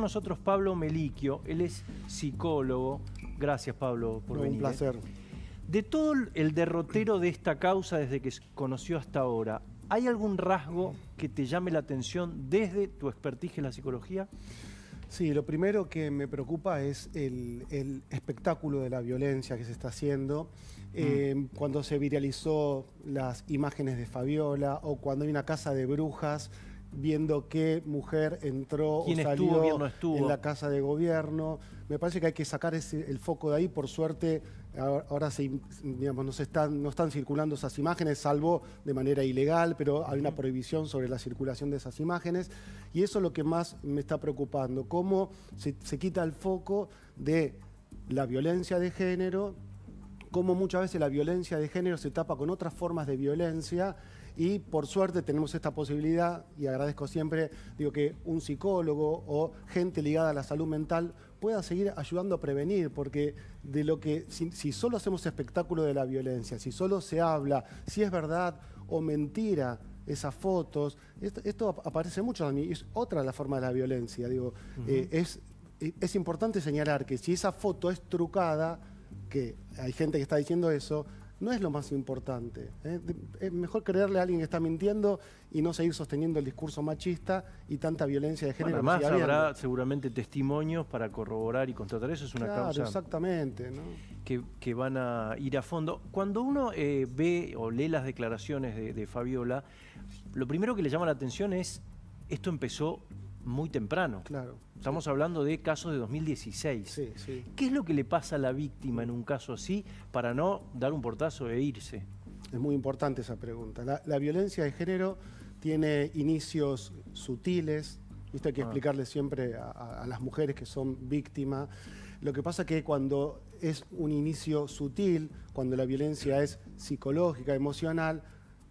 nosotros Pablo Melicchio, él es psicólogo. Gracias, Pablo, por venir. Un placer. De todo el derrotero de esta causa desde que se conoció hasta ahora, ¿hay algún rasgo que te llame la atención desde tu expertise en la psicología? Sí, lo primero que me preocupa es el espectáculo de la violencia que se está haciendo. Cuando se viralizó las imágenes de Fabiola o cuando hay una casa de brujas viendo qué mujer entró o salió en la casa de gobierno. Me parece que hay que sacar el foco de ahí. Por suerte, ahora digamos, no están circulando esas imágenes, salvo de manera ilegal, pero hay una prohibición sobre la circulación de esas imágenes. Y eso es lo que más me está preocupando, cómo se quita el foco de la violencia de género, cómo muchas veces la violencia de género se tapa con otras formas de violencia. Y por suerte tenemos esta posibilidad, y agradezco siempre, digo, que un psicólogo o gente ligada a la salud mental pueda seguir ayudando a prevenir, porque de lo que si solo hacemos espectáculo de la violencia, si solo se habla, si es verdad o mentira esas fotos, esto aparece mucho a mí, es otra de las formas de la violencia. Digo, es importante señalar que si esa foto es trucada, que hay gente que está diciendo eso, no es lo más importante. Es mejor creerle a alguien que está mintiendo y no seguir sosteniendo el discurso machista y tanta violencia de género. Además, habrá seguramente testimonios para corroborar y constatar. Eso es una causa exactamente, ¿no? que van a ir a fondo. Cuando uno ve o lee las declaraciones de Fabiola, lo primero que le llama la atención es esto empezó muy temprano. Claro. Estamos hablando de casos de 2016. Sí, sí. ¿Qué es lo que le pasa a la víctima en un caso así para no dar un portazo e irse? Es muy importante esa pregunta. La violencia de género tiene inicios sutiles. Esto hay que explicarle siempre a las mujeres que son víctimas. Lo que pasa es que cuando es un inicio sutil, cuando la violencia es psicológica, emocional,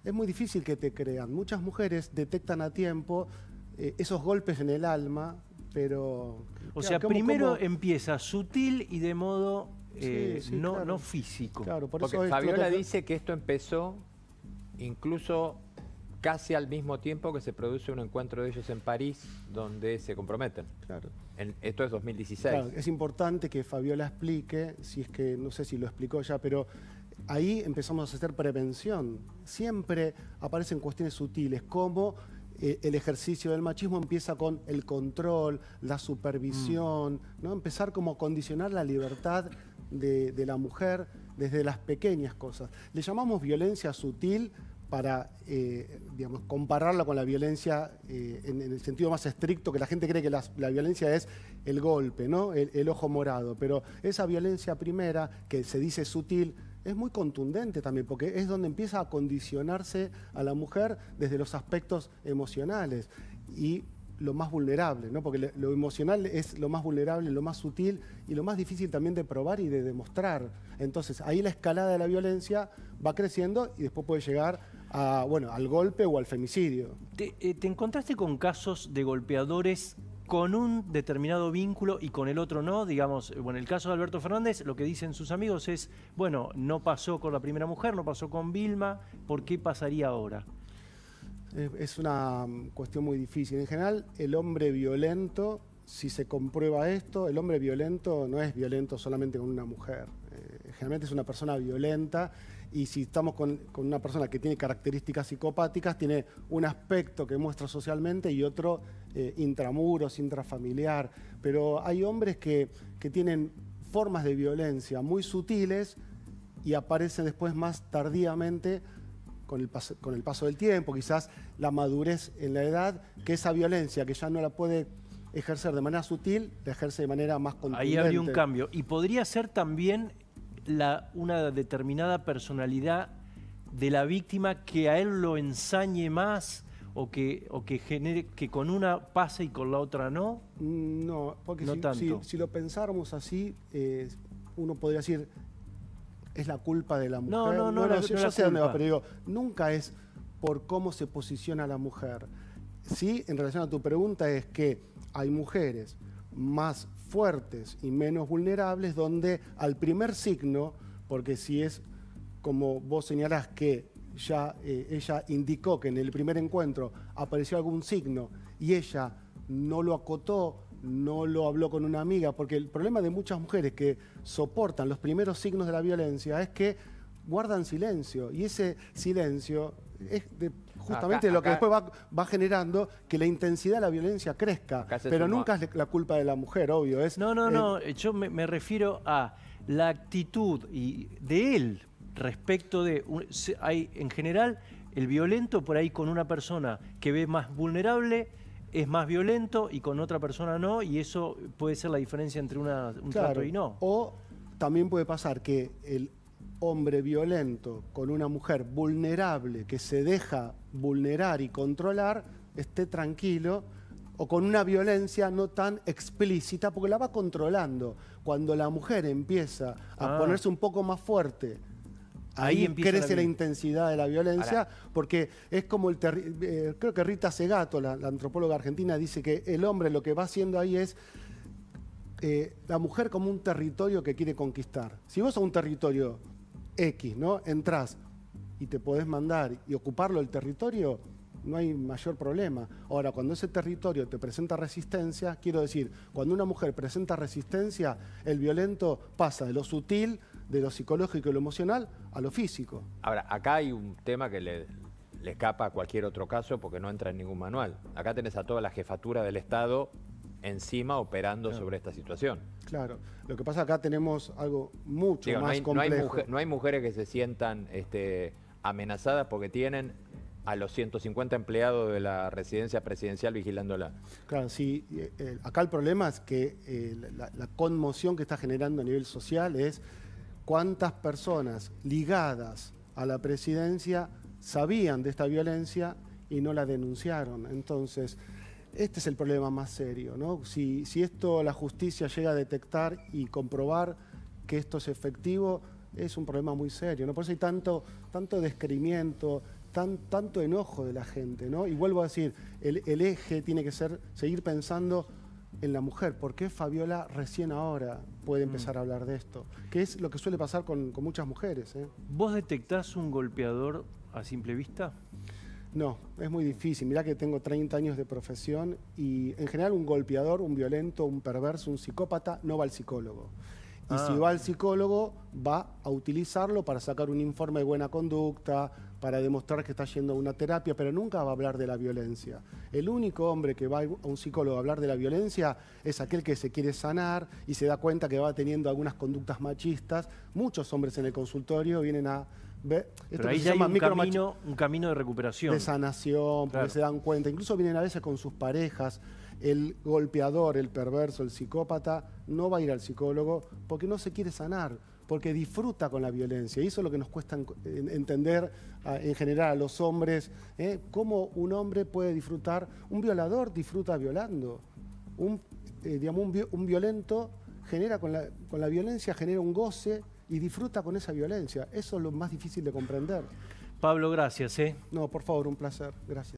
es muy difícil que te crean. Muchas mujeres detectan a tiempo esos golpes en el alma, pero... O sea, primero empieza sutil y de modo no físico. Claro, porque Fabiola dice que esto empezó incluso casi al mismo tiempo que se produce un encuentro de ellos en París, donde se comprometen. Claro. Esto es 2016. Claro, es importante que Fabiola explique, si es que, no sé si lo explicó ya, pero ahí empezamos a hacer prevención. Siempre aparecen cuestiones sutiles, como el ejercicio del machismo empieza con el control, la supervisión, ¿no? Empezar como a condicionar la libertad de la mujer desde las pequeñas cosas. Le llamamos violencia sutil para, digamos, compararla con la violencia en el sentido más estricto, que la gente cree que la violencia es el golpe, ¿no? El ojo morado. Pero esa violencia primera, que se dice sutil, es muy contundente también, porque es donde empieza a condicionarse a la mujer desde los aspectos emocionales y lo más vulnerable, ¿no? Porque lo emocional es lo más vulnerable, lo más sutil y lo más difícil también de probar y de demostrar. Entonces, ahí la escalada de la violencia va creciendo y después puede llegar a, bueno, al golpe o al femicidio. ¿Te encontraste con casos de golpeadores con un determinado vínculo y con el otro no? Digamos, bueno, el caso de Alberto Fernández, lo que dicen sus amigos es, bueno, no pasó con la primera mujer, no pasó con Vilma, ¿por qué pasaría ahora? Es una cuestión muy difícil. En general, el hombre violento, si se comprueba esto, el hombre violento no es violento solamente con una mujer. Generalmente es una persona violenta, y si estamos con una persona que tiene características psicopáticas, tiene un aspecto que muestra socialmente y otro intramuros, intrafamiliar. Pero hay hombres que tienen formas de violencia muy sutiles y aparecen después más tardíamente con el paso del tiempo, quizás la madurez en la edad, que esa violencia que ya no la puede ejercer de manera sutil, la ejerce de manera más contundente. Ahí habría un cambio. Y podría ser también una determinada personalidad de la víctima que a él lo ensañe más o que genere que con una pase y con la otra no. No, porque no si lo pensáramos así, uno podría decir, es la culpa de la mujer. No, yo sé dónde va, pero digo, nunca es por cómo se posiciona la mujer. Sí, en relación a tu pregunta, es que hay mujeres más fuertes y menos vulnerables donde al primer signo, porque si es como vos señalás que ya ella indicó que en el primer encuentro apareció algún signo y ella no lo acotó no lo habló con una amiga, porque el problema de muchas mujeres que soportan los primeros signos de la violencia es que guardan silencio, y ese silencio es justamente lo que después va generando que la intensidad de la violencia crezca, pero nunca es la culpa de la mujer, obvio. No, yo me refiero a la actitud de él respecto de... en general, el violento por ahí con una persona que ve más vulnerable es más violento y con otra persona no, y eso puede ser la diferencia entre un trato y no. O también puede pasar que el hombre violento con una mujer vulnerable que se deja vulnerar y controlar esté tranquilo, o con una violencia no tan explícita porque la va controlando. Cuando la mujer empieza a ponerse un poco más fuerte, ahí crece la intensidad de la violencia, porque es como creo que Rita Segato, la antropóloga argentina, dice que el hombre lo que va haciendo ahí es la mujer como un territorio que quiere conquistar. Si vos a un territorio X, ¿no?, entrás y te podés mandar y ocuparlo el territorio, no hay mayor problema. Ahora, cuando ese territorio te presenta resistencia, quiero decir, cuando una mujer presenta resistencia, el violento pasa de lo sutil, de lo psicológico y lo emocional, a lo físico. Ahora, acá hay un tema que le escapa a cualquier otro caso porque no entra en ningún manual. Acá tenés a toda la jefatura del Estado encima operando sobre esta situación. Claro. Lo que pasa acá tenemos algo mucho más complejo. No hay mujeres que se sientan amenazadas porque tienen a los 150 empleados de la residencia presidencial vigilándola. Claro, sí. Acá el problema es que la conmoción que está generando a nivel social es cuántas personas ligadas a la presidencia sabían de esta violencia y no la denunciaron. Entonces, este es el problema más serio, ¿no? Si esto la justicia llega a detectar y comprobar que esto es efectivo, es un problema muy serio, ¿no? Por eso hay tanto descreimiento, tanto enojo de la gente, ¿no? Y vuelvo a decir, el eje tiene que ser seguir pensando en la mujer. ¿Por qué Fabiola recién ahora puede empezar a hablar de esto? Que es lo que suele pasar con muchas mujeres, ¿eh? ¿Vos detectás un golpeador a simple vista? No, es muy difícil. Mirá que tengo 30 años de profesión y en general un golpeador, un violento, un perverso, un psicópata no va al psicólogo. Y si va al psicólogo, va a utilizarlo para sacar un informe de buena conducta, para demostrar que está yendo a una terapia, pero nunca va a hablar de la violencia. El único hombre que va a un psicólogo a hablar de la violencia es aquel que se quiere sanar y se da cuenta que va teniendo algunas conductas machistas. Muchos hombres en el consultorio vienen a ver... Pero ahí ya hay un camino de recuperación. De sanación, porque se dan cuenta. Incluso vienen a veces con sus parejas. El golpeador, el perverso, el psicópata, no va a ir al psicólogo porque no se quiere sanar, porque disfruta con la violencia. Y eso es lo que nos cuesta entender en general a los hombres, cómo un hombre puede disfrutar. Un violador disfruta violando. Un violento genera con la violencia, genera un goce y disfruta con esa violencia. Eso es lo más difícil de comprender. Pablo, gracias. No, por favor, un placer. Gracias.